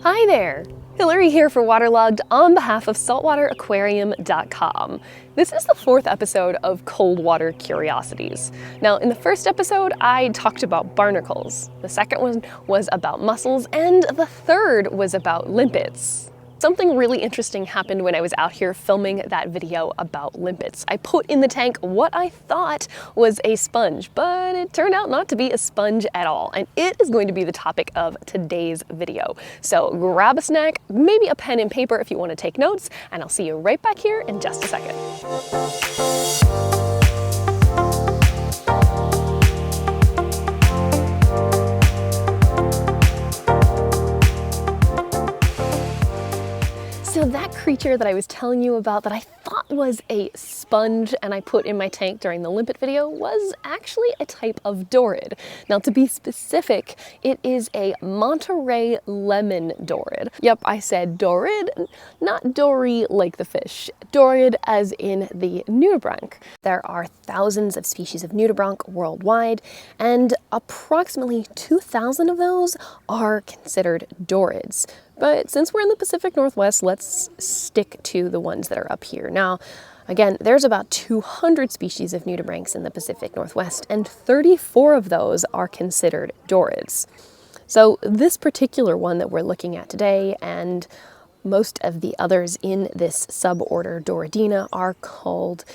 Hi there! Hillary here for Waterlogged on behalf of Saltwateraquariumdotcom. This is the fourth episode of Coldwater Curiosities. Now, in the first episode, I talked about barnacles. The second one was about mussels, and the third was about limpets. Something really interesting happened when I was out here filming that video about limpets. I put in the tank what I thought was a sponge, but it turned out not to be a sponge at all. And it is going to be the topic of today's video. So grab a snack, maybe a pen and paper if you want to take notes, and I'll see you right back here in just a second. So that creature that I was telling you about that I thought was a sponge and I put in my tank during the limpet video was actually a type of Dorid. Now, to be specific, it is a Monterey lemon Dorid. Yep, I said Dorid, not Dory like the fish. Dorid as in the nutubranch. There are thousands of species of nutubranch worldwide, and approximately 2,000 of those are considered Dorids. But since we're in the Pacific Northwest, let's stick to the ones that are up here. Now, again, there's about 200 species of nutubranchs in the Pacific Northwest, and 34 of those are considered Dorids. So this particular one that we're looking at today, and most of the others in this suborder Doridina, are called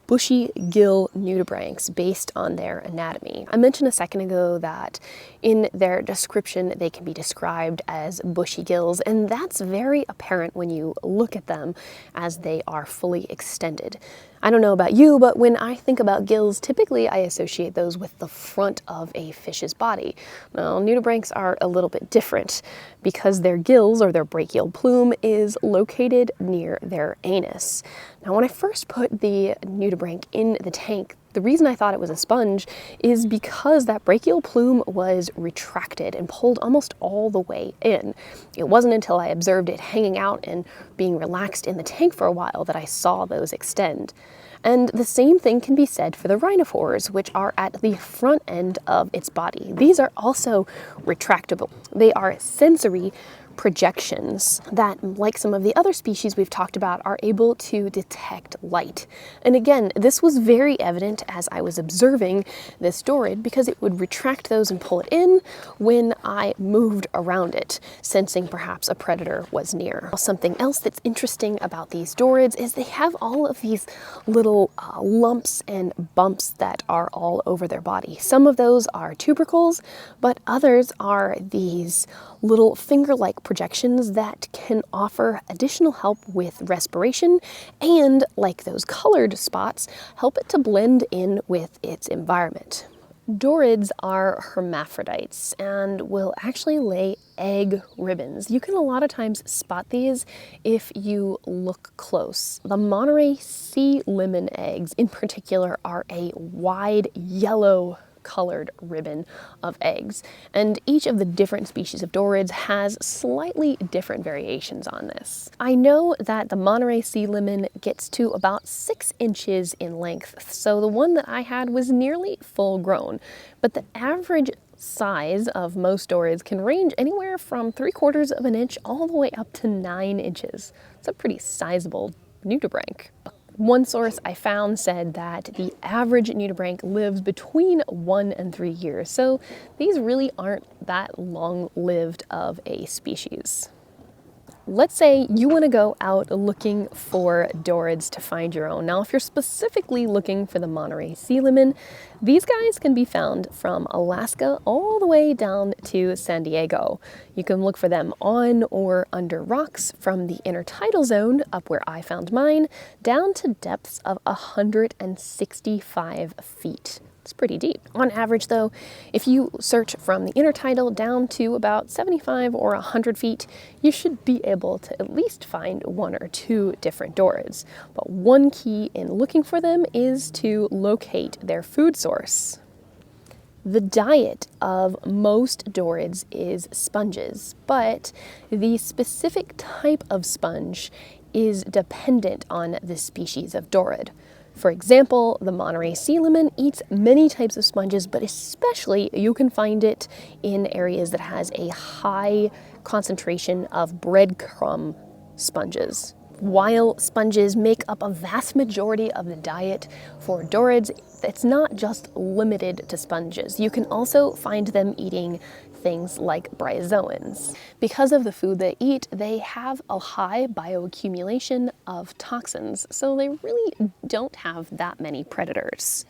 bushy gill nutubranchs based on their anatomy. I mentioned a second ago that in their description they can be described as bushy gills, and that's very apparent when you look at them as they are fully extended. I don't know about you, but when I think about gills, typically I associate those with the front of a fish's body. Well, nutubranchs are a little bit different because their gills, or their brachial plume, is located near their anus. Now, when I first put the nutubranch in the tank, the reason I thought it was a sponge is because that brachial plume was retracted and pulled almost all the way in. It wasn't until I observed it hanging out and being relaxed in the tank for a while that I saw those extend. And the same thing can be said for the rhinophores, which are at the front end of its body. These are also retractable. They are sensory projections that, like some of the other species we've talked about, are able to detect light. And again, this was very evident as I was observing this Dorid because it would retract those and pull it in when I moved around it, sensing perhaps a predator was near. Something else that's interesting about these Dorids is they have all of these little lumps and bumps that are all over their body. Some of those are tubercles, but others are these little finger-like projections that can offer additional help with respiration and, like those colored spots, help it to blend in with its environment. Dorids are hermaphrodites and will actually lay egg ribbons. You can a lot of times spot these if you look close. The Monterey Sea lemon eggs in particular are a wide yellow colored ribbon of eggs, and each of the different species of Dorids has slightly different variations on this. I know that the Monterey Sea lemon gets to about 6 inches in length, so the one that I had was nearly full grown, but the average size of most Dorids can range anywhere from 3/4 of an inch all the way up to 9 inches. It's a pretty sizable nutubranch. One source I found said that the average nutubranch lives between 1 and 3 years, so these really aren't that long-lived of a species. Let's say you want to go out looking for Dorids to find your own. Now, if you're specifically looking for the Monterey Sea lemon, these guys can be found from Alaska all the way down to San Diego. You can look for them on or under rocks from the intertidal zone, up where I found mine, down to depths of 165 feet. It's pretty deep. On average, though, if you search from the intertidal down to about 75 or 100 feet, you should be able to at least find 1 or 2 different Dorids. But one key in looking for them is to locate their food source. The diet of most Dorids is sponges, but the specific type of sponge is dependent on the species of Dorid. For example, the Monterey Sea lemon eats many types of sponges, but especially you can find it in areas that has a high concentration of breadcrumb sponges. While sponges make up a vast majority of the diet for Dorids, it's not just limited to sponges. You can also find them eating things like bryozoans. Because of the food they eat, they have a high bioaccumulation of toxins, so they really don't have that many predators.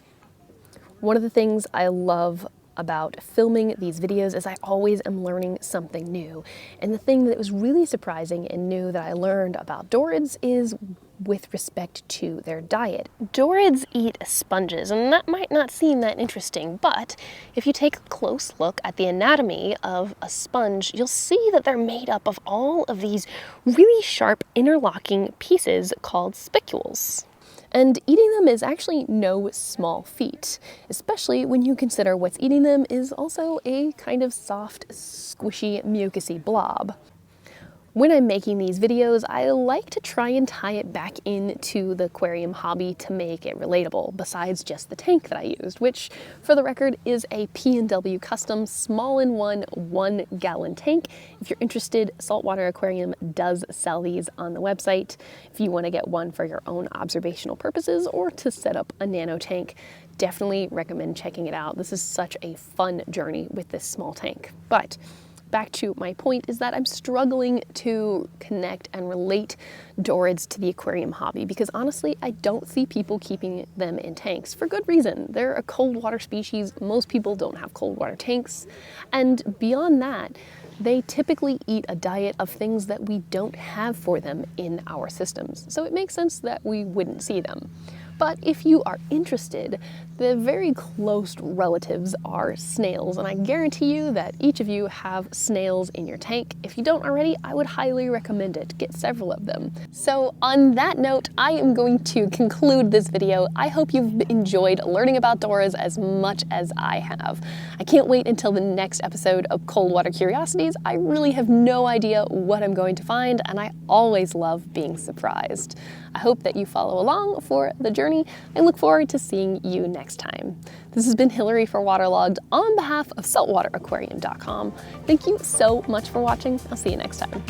One of the things I love about filming these videos is I always am learning something new. And the thing that was really surprising and new that I learned about Dorids is with respect to their diet. Dorids eat sponges, and that might not seem that interesting, but if you take a close look at the anatomy of a sponge, you'll see that they're made up of all of these really sharp interlocking pieces called spicules. And eating them is actually no small feat, especially when you consider what's eating them is also a kind of soft, squishy, mucousy blob. When I'm making these videos, I like to try and tie it back into the aquarium hobby to make it relatable, besides just the tank that I used, which, for the record, is a P&W custom small-in-one 1-gallon tank. If you're interested, Saltwater Aquarium does sell these on the website. If you want to get one for your own observational purposes or to set up a nano tank, definitely recommend checking it out. This is such a fun journey with this small tank. But back to my point is that I'm struggling to connect and relate Dorids to the aquarium hobby because honestly, I don't see people keeping them in tanks for good reason. They're a cold water species. Most people don't have cold water tanks. And beyond that, they typically eat a diet of things that we don't have for them in our systems. So it makes sense that we wouldn't see them. But if you are interested, the very close relatives are snails, and I guarantee you that each of you have snails in your tank. If you don't already, I would highly recommend it. Get several of them. So on that note, I am going to conclude this video. I hope you've enjoyed learning about Dorids as much as I have. I can't wait until the next episode of Coldwater Curiosities. I really have no idea what I'm going to find, and I always love being surprised. I hope that you follow along for the journey. I look forward to seeing you next time. This has been Hillary for WaterLogged on behalf of Saltwateraquariumdotcom. Thank you so much for watching. I'll see you next time.